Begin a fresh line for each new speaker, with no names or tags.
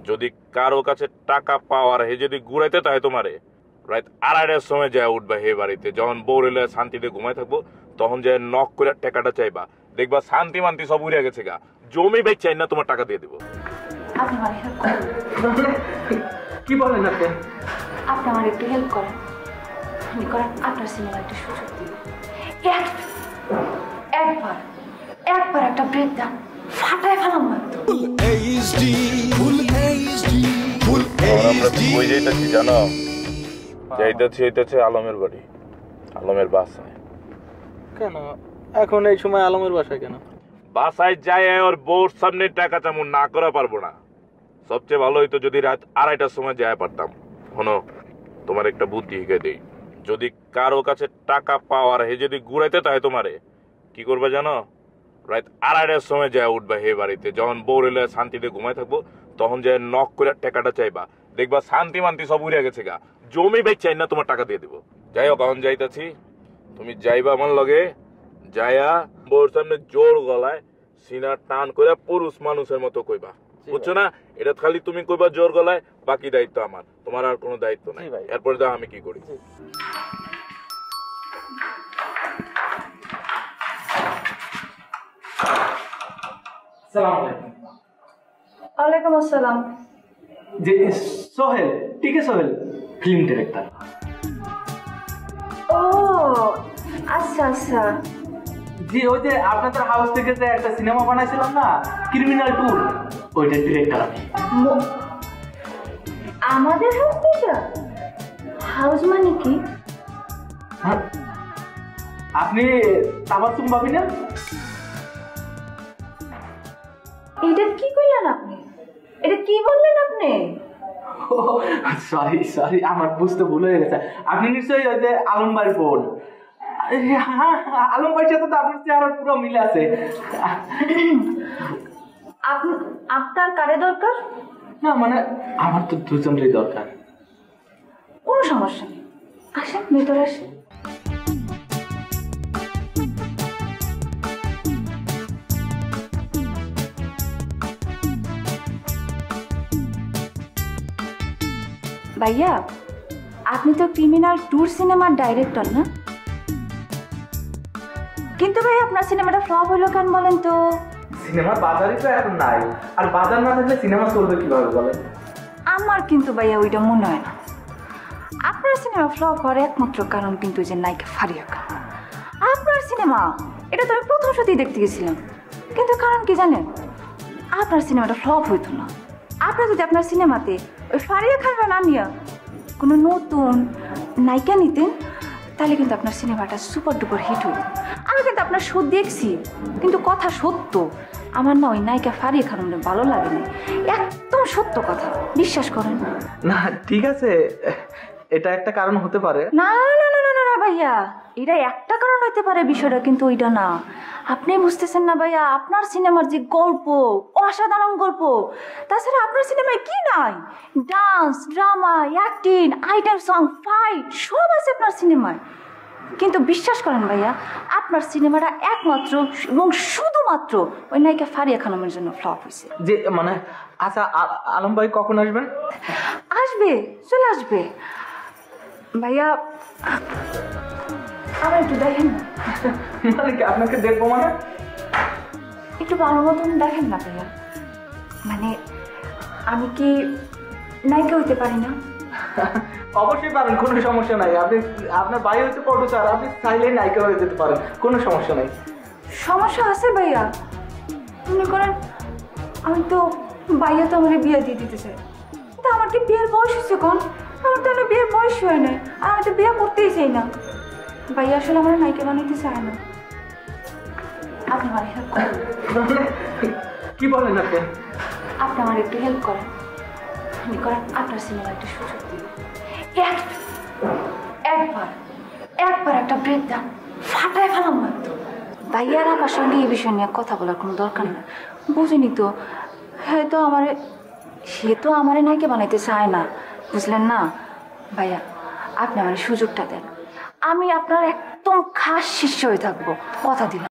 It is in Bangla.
যদি কারো কাছে টাকা পাওয়ার হে যদি ঘুরাইতে তাই তোমারে রাত 2:30টার সময় যায় উঠবা হে বাড়িতে, যখন বউরেলে শান্তিতে ঘুমাই থাকবো তখন যায় নক করে টাকাটা চাইবা, দেখবা শান্তি মান্তি সব উড়ে গেছে গা, জমি বেচ চাই না তোমার টাকা দিয়ে দিব।
কি বলেন আপনি?
আপনি আমার একটু হেল্প করেন, আপনার সিনেমা একটা সুযোগ দিন, একবার একটা ব্রেক দেন, ফাটায় ফেলাম
জানো, যাইতেছি আলমের বাড়ি, আলমের বাসায়।
কেন এখন এই সময় আলমের বাসায় কেন?
বাসায় যাই ওর বউর সামনে টাকা তেমন না করা পারবো না, সবচেয়ে ভালো হইতো যদি রাত 2:30টার সময় যায় পারতাম। শোনো, তোমার একটা বুদ্ধি শিখে দেই, যদি কারো কাছে টাকা পাওয়ার হে যদি ঘুরাইতে তাই তোমারে কি করবে জানো, রাত 2:30টার সময় যায় উঠবা হে বাড়িতে, যখন বউরেলে শান্তিতে ঘুমাই থাকবো তখন যায় নক করে টাকাটা চাইবা, দেখবা শান্তি মান্তি সব উড়ে গেছে গা, জমি বেচ চাই না তোমার টাকা দিয়ে দিব। যাই হোক, এখন যাইতেছি, তুমি যাইবা আমার লগে, যাইয়া বউর সামনে জোর গলায় সিনা টান করে পুরুষ মানুষের মতো কইবা, বুঝছো না? এটা খালি তুমি কইবা জোর গলায়, বাকি দায়িত্ব আমার, তোমার আর কোনো দায়িত্ব নাই। এরপরে দাও আমি কি করি।
ওয়ালাইকুম আসসালাম।
জি সোহেল, ঠিক আছে সোহেল, ফিল্ম ডিরেক্টর।
ও আচ্ছা আচ্ছা,
জি ওই যে আপনাদের হাউস থেকে যে একটা সিনেমা বানাইছিলাম না, ক্রিমিনাল ট্যুর, ওইটার ডিরেক্টর আমি।
আমাদের হাউস থেকে? হাউস মানে কি?
আপনি তাবাসসুম ভাবি না?
এটা কি করলেন আপনি? এটা কি বললেন আপনি?
সরি আমার বুঝতে ভুল হয়ে গেছে। আপনি নিশ্চয়ই ওই যে আলম ভাইয়ের বোন। আলম ভাইয়ের সাথে তো আপনার চেহারা পুরো মিলে আছে।
আপনার কারে দরকার?
না মানে আমার তো দুজনেরই দরকার।
কোনো সমস্যা নেই, আসেন ভেতরে আসেন। ভাইয়া, আপনি তো ক্রিমিনাল ট্যুর সিনেমার ডাইরেক্টর না? কিন্তু ভাই আপনার সিনেমাটা ফ্লপ হইলো কেন বলেন তো?
সিনেমার বাজারই তো এখন নাই, আর বাজার না থাকলে সিনেমা চলবে কিভাবে বলেন?
আমার কিন্তু ভাইয়া ওইটা মনে হয় না। আপনার সিনেমা ফ্লপ হওয়ার একমাত্র কারণ কিন্তু যে নায়িকা ফারিয়া খান। আপনার সিনেমা এটা তো আমি প্রথম সাথেই দেখতে গেছিলাম, কিন্তু কারণ কি জানেন? আপনার সিনেমাটা ফ্লপ হইতো না। আপনার যদি আপনার সিনেমাতে ওই ফারিয়া খানরা না নিয়ে কোনো নতুন নায়িকা নিতেন, তাহলে কিন্তু আপনার সিনেমাটা সুপার ডুপার হিট হইত। আমি কিন্তু আপনার শো দেখছি, কিন্তু কথা সত্য, আমার না ওই নায়িকা ফারিয়া খানের ভালো লাগে না, একদম সত্য কথা, বিশ্বাস করেন।
না ঠিক আছে, এটা একটা কারণ হতে পারে।
না না না না না ভাইয়া, এটা একটা কারণ হতে পারে, বিষয়টা কিন্তু ওইটা না। আপনি বুঝতেছেন না ভাইয়া, আপনার সিনেমার যে গল্প, অসাধারণ গল্প, তাছাড়া আপনার সিনেমায় কি নাই? Dance, drama, acting, item song, fight সব আছে আপনার সিনেমায়। কিন্তু বিশ্বাস করেন ভাইয়া, আপনার সিনেমাটা একমাত্র এবং শুধুমাত্র ওই নায়িকা ফারিয়া খানমের জন্য ফ্লপ হয়েছে।
যে মানে আচ্ছা, আলম ভাই কখন আসবেন?
আসবে, চলে আসবে ভাইয়া। আমার একটু দেখেন না।
মানে কি আপনাকে দেখবো? মানে
একটু ভালো মতন দেখেন না ভাইয়া, মানে আমি কি নায়িকা হইতে পারি না?
অবশ্যই পারেন, কোনো সমস্যা নাই। আপনি আপনার ভাই হচ্ছে প্রডিউসার, আপনি চাইলে নায়িকা হয়ে যেতে পারেন, কোনো সমস্যা নাই।
সমস্যা আছে ভাইয়া, মনে করেন আমি তো ভাইয়া তো আমার বিয়ে দিয়ে দিতে চাই, কিন্তু আমার কি বিয়ের বয়স হচ্ছে? কোন আমার তো বিয়ের বয়স হয় না, আর আমি তো বিয়ে করতেই চাই না। ভাইয়া আসলে আমার নায়িকা বানাইতে চায় না। আপনি আমার হেল্প করেন।
কি বলেন আপনি?
আপনি আমার একটু হেল্প করেন, আপনার সিনেমা একটা সুযোগ দিন, একবার একটা ব্রেক দেন, ফাটায় ফেলাম হয়তো। ভাইয়ার আমার সঙ্গে এই বিষয় নিয়ে কথা বলার কোনো দরকার নেই, বুঝিনি তো। সে তো আমারে নায়িকা বানাইতে চায় না, বুঝলেন না ভাইয়া? আপনি আমার সুযোগটা দেন, আমি আপনার একদম খাস শিষ্য হয়ে থাকবো, কথা দিলাম।